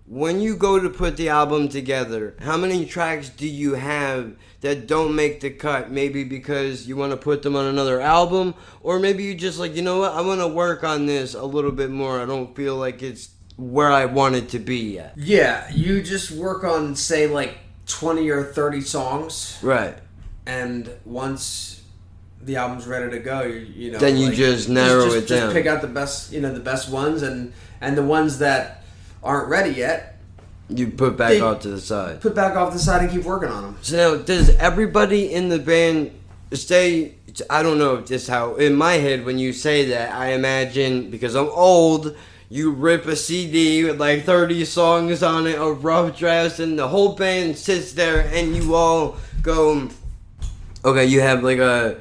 when you go to put the album together, how many tracks do you have that don't make the cut? Maybe because you want to put them on another album, or maybe you just like, you know what, I want to work on this a little bit more. I don't feel like it's where I want it to be yet. Yeah, you just work on, say, like 20 or 30 songs. Right. And once the album's ready to go, you know, then you just narrow it down. Just pick out the best, the best ones, and the ones that aren't ready yet, You put back off to the side. Put back off the side and keep working on them. So now, does everybody in the band say, I don't know just how, in my head when you say that, I imagine, because I'm old, you rip a CD with like 30 songs on it of rough drafts and the whole band sits there and you all go, okay, you have like a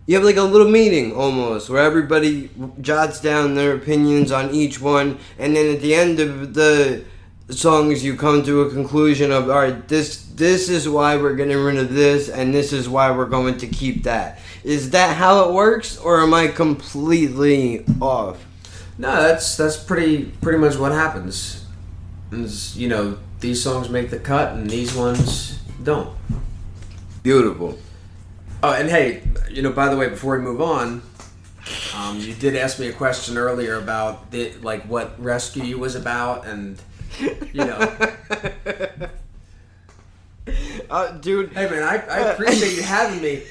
little meeting almost where everybody jots down their opinions on each one, and then at the end of the songs you come to a conclusion of, all right, this is why we're getting rid of this and this is why we're going to keep that. Is that how it works, or am I completely off? No, that's pretty much what happens. Is, you know, these songs make the cut and these ones don't. Beautiful. Oh, and hey, you know, by the way, before we move on, you did ask me a question earlier about what Rescue You was about, and you know. Dude. Hey man, I appreciate you having me.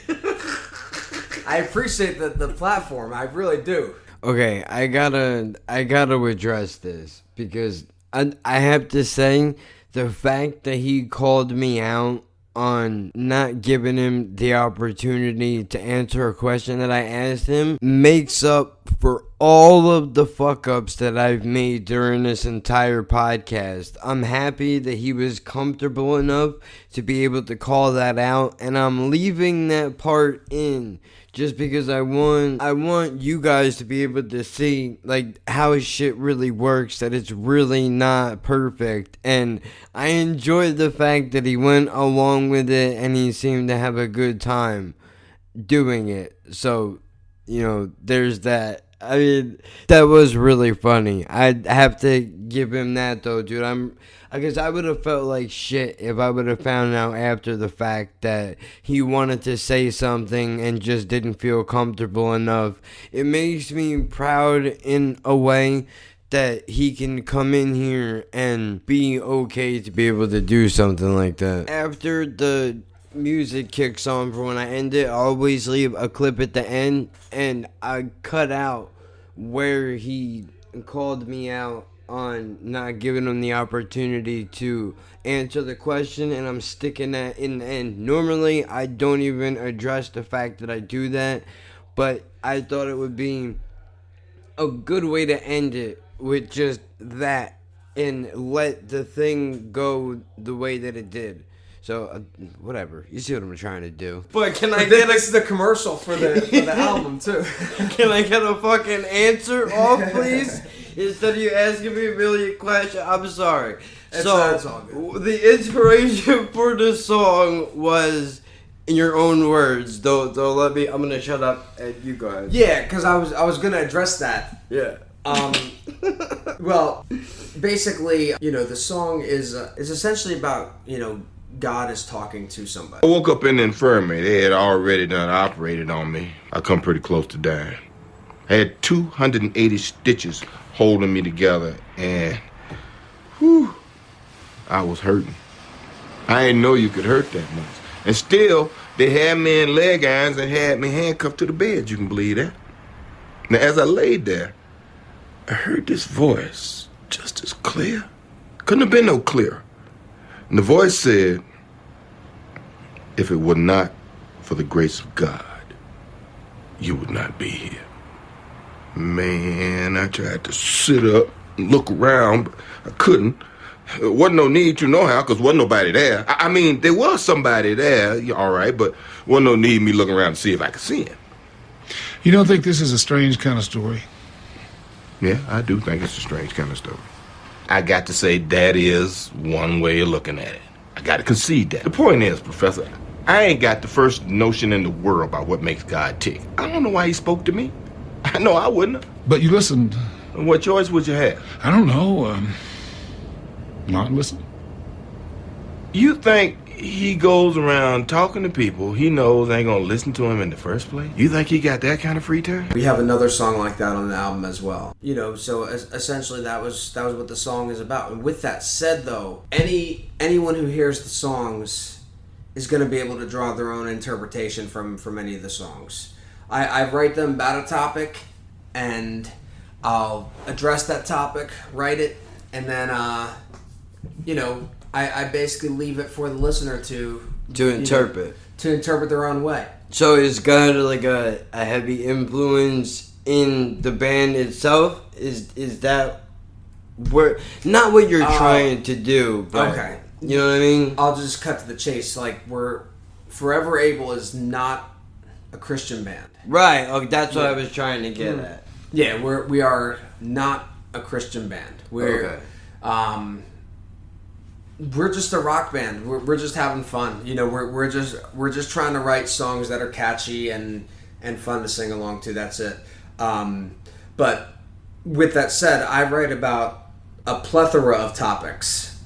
I appreciate the platform. I really do. Okay, I gotta address this because I have to say the fact that he called me out on not giving him the opportunity to answer a question that I asked him makes up for all of the fuck ups that I've made during this entire podcast. I'm happy that he was comfortable enough to be able to call that out, and I'm leaving that part in just because I want you guys to be able to see like how shit really works, that it's really not perfect. And I enjoyed the fact that he went along with it and he seemed to have a good time doing it. So, you know, there's that. I mean, that was really funny. I'd have to give him that though, dude. I guess I would have felt like shit if I would have found out after the fact that he wanted to say something and just didn't feel comfortable enough. It makes me proud in a way that he can come in here and be okay to be able to do something like that. After the music kicks on for when I end it, I always leave a clip at the end, and I cut out where he called me out on not giving him the opportunity to answer the question, and I'm sticking that in the end. Normally, I don't even address the fact that I do that, but I thought it would be a good way to end it with just that and let the thing go the way that it did. So, whatever. You see what I'm trying to do. But can I get this is the commercial for the album, too. Can I get a fucking answer off, please? Instead of you asking me a million questions. I'm sorry. It's all good. The inspiration for the song was, in your own words, though let me, I'm going to shut up and you go ahead. Yeah, because I was going to address that. Yeah. Well, basically, you know, the song is essentially about, you know, God is talking to somebody. I woke up in the infirmary. They had already done operated on me. I come pretty close to dying. I had 280 stitches holding me together, and whew, I was hurting. I didn't know you could hurt that much. And still, they had me in leg irons and had me handcuffed to the bed. You can believe that. Now, as I laid there, I heard this voice just as clear. Couldn't have been no clearer. And the voice said, if it were not for the grace of God, you would not be here. Man, I tried to sit up and look around, but I couldn't. There wasn't no need to know how, because wasn't nobody there. I mean, there was somebody there, all right, but wasn't no need me looking around to see if I could see him. You don't think this is a strange kind of story? Yeah, I do think it's a strange kind of story. I got to say that is one way of looking at it. I got to concede that. The point is, Professor, I ain't got the first notion in the world about what makes God tick. I don't know why he spoke to me. I know I wouldn't. But you listened. What choice would you have? I don't know. Not listen. You think he goes around talking to people he knows ain't gonna listen to him in the first place? You think he got that kind of free time? We have another song like that on the album as well. You know, so essentially that was what the song is about. And with that said, though, anyone who hears the songs is going to be able to draw their own interpretation from any of the songs. I write them about a topic, and I'll address that topic, write it, and then I basically leave it for the listener to interpret. To interpret their own way. So is God like a heavy influence in the band itself? Is that where, not what you're trying to do, but okay. You know what I mean? I'll just cut to the chase. Like, Forever Able is not a Christian band. Right. Okay, that's what I was trying to get at. Yeah, we are not a Christian band. We're just a rock band. We're just having fun. We're just trying to write songs that are catchy and fun to sing along to. That's it. But with that said, I write about a plethora of topics.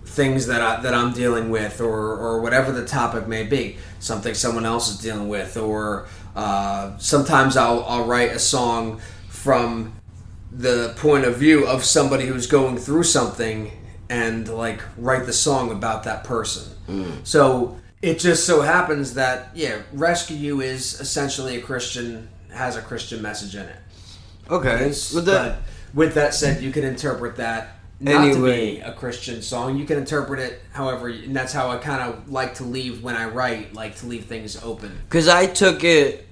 Things that I'm dealing with, or whatever the topic may be. Something someone else is dealing with, or sometimes I'll write a song from the point of view of somebody who's going through something, and like write the song about that person. So it just so happens that Rescue You is essentially has a Christian message in it. Okay. But with that said, you can interpret that not to be a Christian song. You can interpret it however, and that's how I kind of like to leave when I write, like to leave things open. Because I took it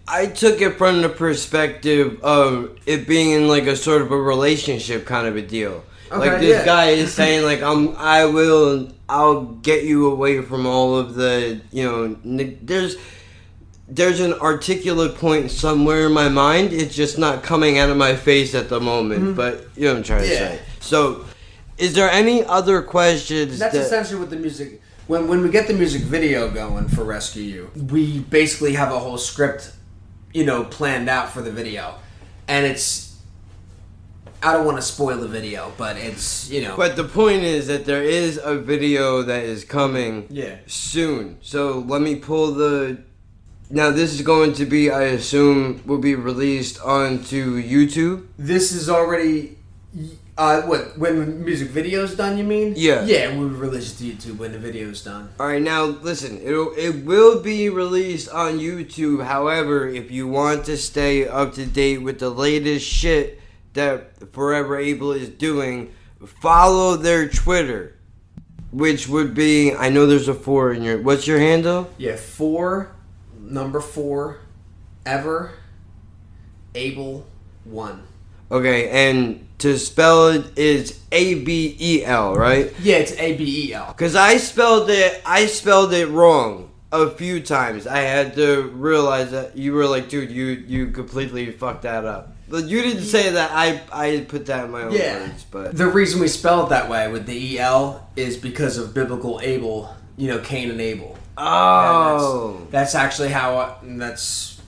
from the perspective of it being in like a sort of a relationship kind of a deal. Okay, like this guy is saying like I'll get you away from all of the, there's an articulate point somewhere in my mind. It's just not coming out of my face at the moment, but you know what I'm trying to say. So is there any other questions? That's essentially what the music... When we get the music video going for Rescue You, we basically have a whole script, planned out for the video. And it's... I don't want to spoil the video, but it's, But the point is that there is a video that is coming soon. So let me pull the... Now this is going to be, I assume, will be released onto YouTube? This is already... when the music video's done, you mean? Yeah. Yeah, we'll release it to YouTube when the video's done. Alright, now listen, it will be released on YouTube. However, if you want to stay up to date with the latest shit that Forever Able is doing, follow their Twitter, which would be, I know there's a 4 in your, what's your handle? Yeah, 4, number 4, ever, Abel 1. Okay, and to spell it is Abel, right? Yeah, it's Abel. Because I spelled it wrong a few times. I had to realize that you were like, dude, you completely fucked that up. But you didn't say that. I put that in my own words. But the reason we spell it that way with the EL is because of biblical Abel, Cain and Abel. Oh. And that's actually how that's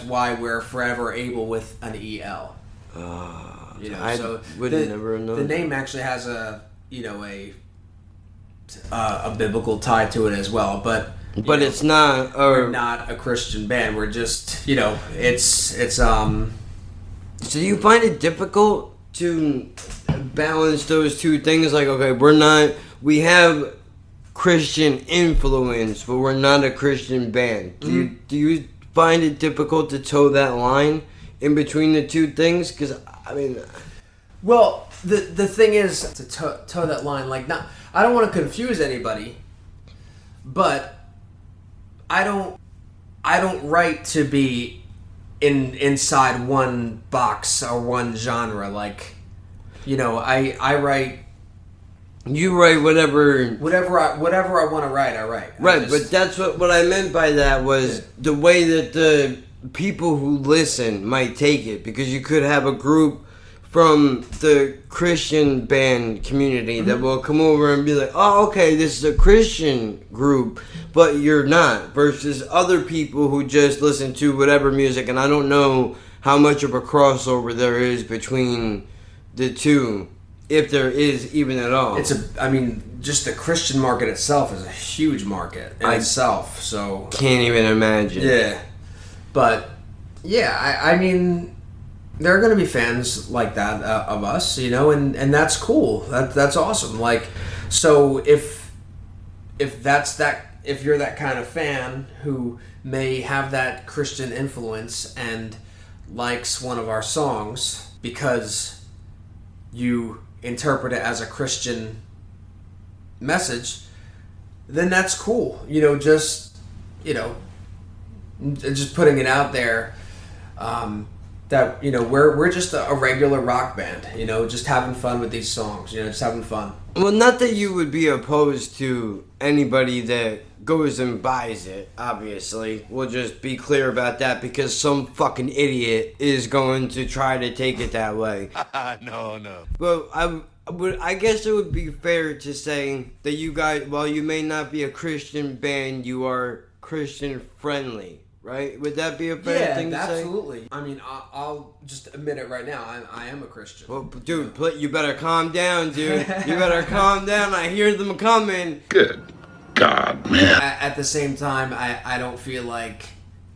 why we're Forever Able with an EL. I would never know. The name actually has a biblical tie to it as well, but it's not. We're not a Christian band. We're just it's. So you find it difficult to balance those two things? Like, okay, we have Christian influence, but we're not a Christian band. Do you find it difficult to toe that line in between the two things? Because well, the thing is to toe that line. Like, I don't want to confuse anybody, but I don't write to be inside one box or one genre. Like, I write. You write whatever I want to write. I write. Right, but that's what I meant by that was the way that the people who listen might take it, because you could have a group from the Christian band community that will come over and be like, oh, okay, this is a Christian group, but you're not, versus other people who just listen to whatever music, and I don't know how much of a crossover there is between the two, if there is even at all. Just the Christian market itself is a huge market in itself, so... Can't even imagine. Yeah. But, I mean... There are going to be fans like that of us, and that's cool. That's awesome. Like, so if you're that kind of fan who may have that Christian influence and likes one of our songs because you interpret it as a Christian message, then that's cool. Just putting it out there. That we're just a regular rock band, just having fun with these songs, just having fun. Well, not that you would be opposed to anybody that goes and buys it, obviously. We'll just be clear about that because some fucking idiot is going to try to take it that way. No. But I guess it would be fair to say that you guys, while you may not be a Christian band, you are Christian friendly. Right? Would that be a fair thing to say? Yeah, absolutely. I mean, I'll just admit it right now. I am a Christian. Well, dude, you better calm down, dude. You better calm down. I hear them coming. Good God, man. At the same time, I don't feel like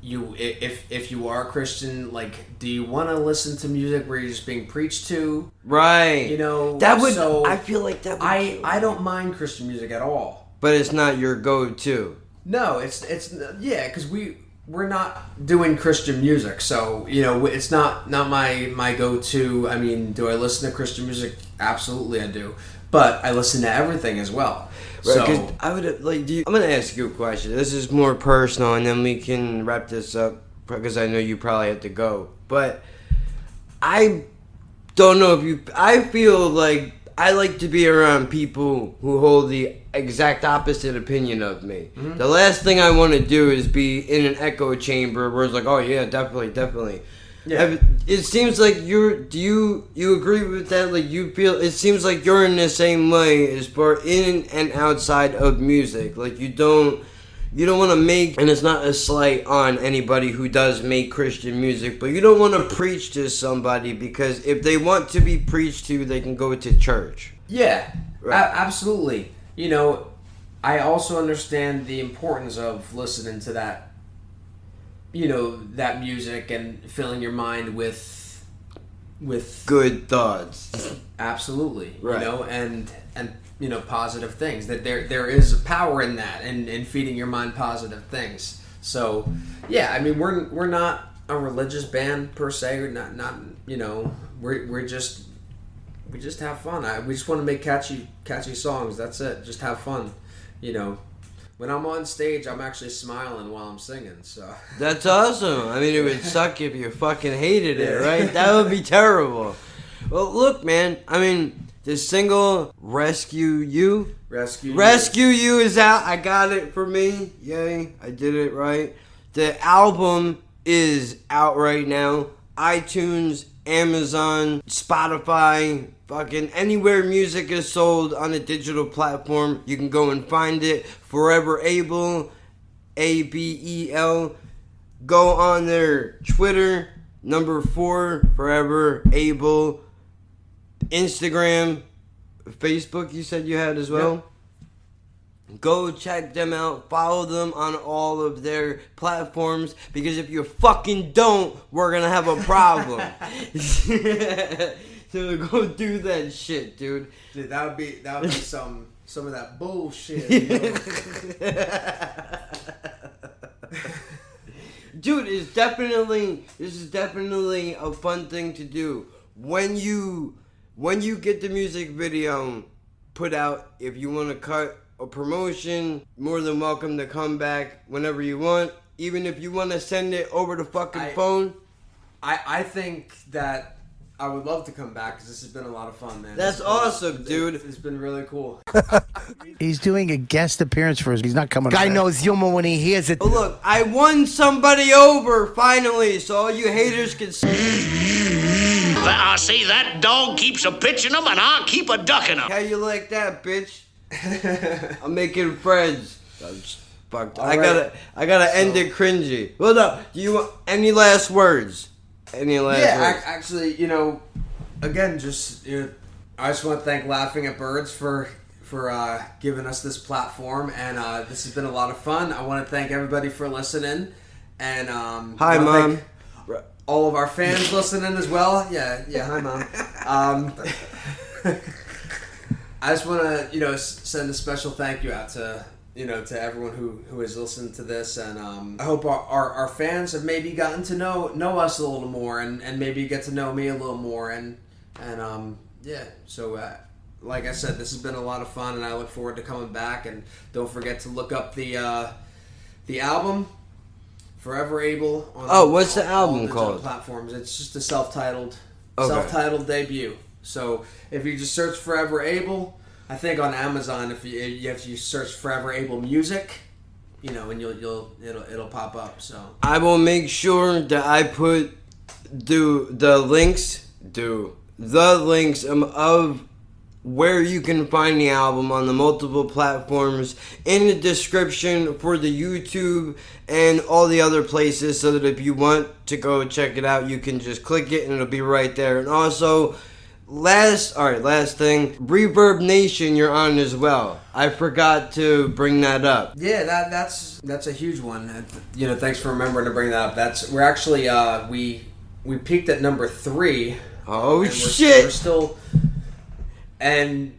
if you are a Christian, like, do you want to listen to music where you're just being preached to? Right. That would. So I feel like that would. I don't mind Christian music at all. But it's not your go-to. No, it's because we're not doing Christian music, so it's not my go-to. I mean, do I listen to Christian music? Absolutely, I do. But I listen to everything as well. Right, so I would I'm gonna ask you a question. This is more personal, and then we can wrap this up because I know you probably have to go. But I don't know if you. I feel like I like to be around people who hold the exact opposite opinion of me. Mm-hmm. The last thing I want to do is be in an echo chamber where it's like, oh yeah, definitely. Yeah. It seems like do you agree with that? Like you feel, it seems like you're in the same way as far in and outside of music. Like you don't want to make, and it's not a slight on anybody who does make Christian music, but you don't want to preach to somebody because if they want to be preached to, they can go to church. Yeah, right. Absolutely. I also understand the importance of listening to that, that music and filling your mind with good thoughts. Absolutely. Right. And positive things. That there is power in that and in feeding your mind positive things. So, yeah, I mean, we're not a religious band per se. We're not we just have fun. We just want to make catchy songs. That's it. Just have fun. When I'm on stage, I'm actually smiling while I'm singing. So that's awesome. I mean, it would suck if you fucking hated it, right? That would be terrible. Well, look, man. I mean, the single Rescue You is out. I got it for me. Yay, I did it right. The album is out right now. iTunes, Amazon, Spotify, fucking anywhere music is sold on a digital platform, you can go and find it. Forever Abel, ABEL. Go on their Twitter, 4 Forever Abel. Instagram, Facebook you said you had as well? Yep. Go check them out. Follow them on all of their platforms because if you fucking don't, we're gonna have a problem. So go do that shit, dude. Dude, that would be some of that bullshit. Dude, this is definitely a fun thing to do. When you get the music video put out, if you want to cut a promotion, more than welcome to come back whenever you want. Even if you want to send it over the fucking phone. I think that I would love to come back because this has been a lot of fun, man. That's awesome, dude. It's been really cool. He's doing a guest appearance for us. He's not coming. Guy knows humor when he hears it. Oh, look, I won somebody over finally, so all you haters can see. I see that dog keeps a pitching them and I'll keep a ducking them. How you like that, bitch? I'm making friends. Fucked. I gotta end it cringy. Well, no. Do you want any last words? Any last words? Actually, again, just I just want to thank Laughing at Birds for giving us this platform, and this has been a lot of fun. I want to thank everybody for listening, and hi, Mom. All of our fans listening as well. Yeah, hi, Mom. I just want to send a special thank you out to to everyone who has listened to this, and I hope our fans have maybe gotten to know us a little more, and maybe get to know me a little more, and Yeah. So, like I said, this has been a lot of fun, and I look forward to coming back. And don't forget to look up the album, Forever Abel. On what's the album digital called? Platforms. It's just a self-titled debut. So if you just search Forever Abel, I think on Amazon, if you search Forever Able Music, and it'll pop up. So I will make sure that I put the links of where you can find the album on the multiple platforms in the description for the YouTube and all the other places, so that if you want to go check it out, you can just click it and it'll be right there. And also, last thing, Reverb Nation, you're on as well. I forgot to bring that up. Yeah, that's a huge one. Thanks for remembering to bring that up. We're actually we peaked at number 3. Oh shit! We're still, and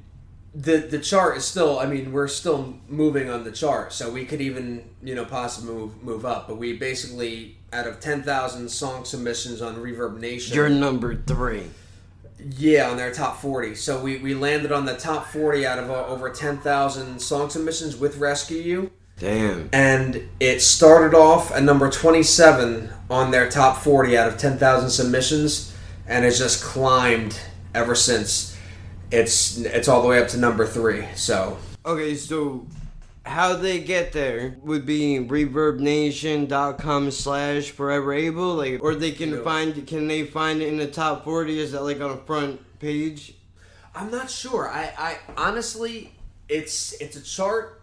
the chart is still. I mean, we're still moving on the chart, so we could even possibly move up. But we basically, out of 10,000 song submissions on Reverb Nation, you're number 3. Yeah, on their top 40. So we landed on the top 40 out of over 10,000 song submissions with Rescue You. Damn. And it started off at number 27 on their top 40 out of 10,000 submissions, and it's just climbed ever since. It's all the way up to number 3. So okay, so how they get there would be reverbnation.com/foreverable, or they can can they find it in the top 40? Is that like on a front page? I'm not sure. I honestly, it's a chart,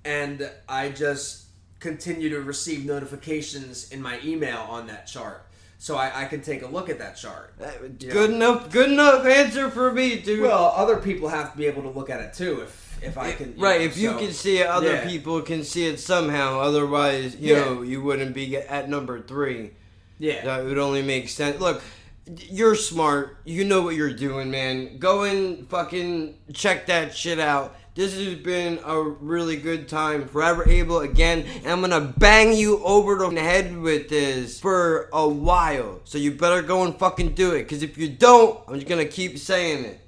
and I just continue to receive notifications in my email on that chart, so I can take a look at that chart. Good enough answer for me, dude. Well, other people have to be able to look at it too. If I can, if you can see it, other people can see it somehow. Otherwise, you wouldn't be at number 3. Yeah, that would only make sense. Look, you're smart. You know what you're doing, man. Go and fucking check that shit out. This has been a really good time. Forever Able again. And I'm gonna bang you over the head with this for a while. So you better go and fucking do it. Because if you don't, I'm just gonna keep saying it.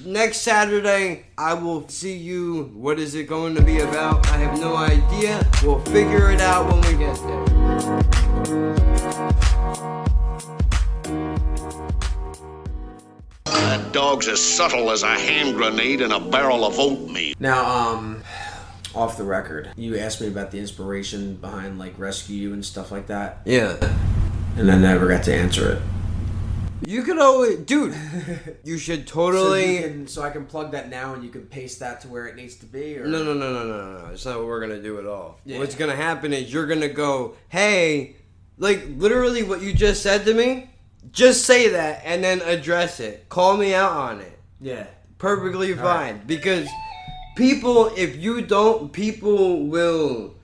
Next Saturday, I will see you. What is it going to be about? I have no idea. We'll figure it out when we get there. That dog's as subtle as a hand grenade in a barrel of oatmeal. Now, off the record, you asked me about the inspiration behind like Rescue You and stuff like that. Yeah. And I never got to answer it. You could always, dude. You should totally. So I can plug that now, and you can paste that to where it needs to be. Or? No. It's not what we're gonna do at all. Yeah. What's gonna happen is you're gonna go, hey, like literally what you just said to me. Just say that and then address it. Call me out on it. Yeah. Perfectly fine. Right. Because people, if you don't, people will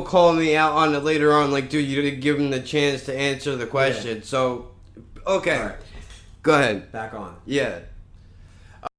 call me out on it later on. Like, dude, you didn't give them the chance to answer the question. Yeah. So, okay. Right. Go ahead. Back on. Yeah.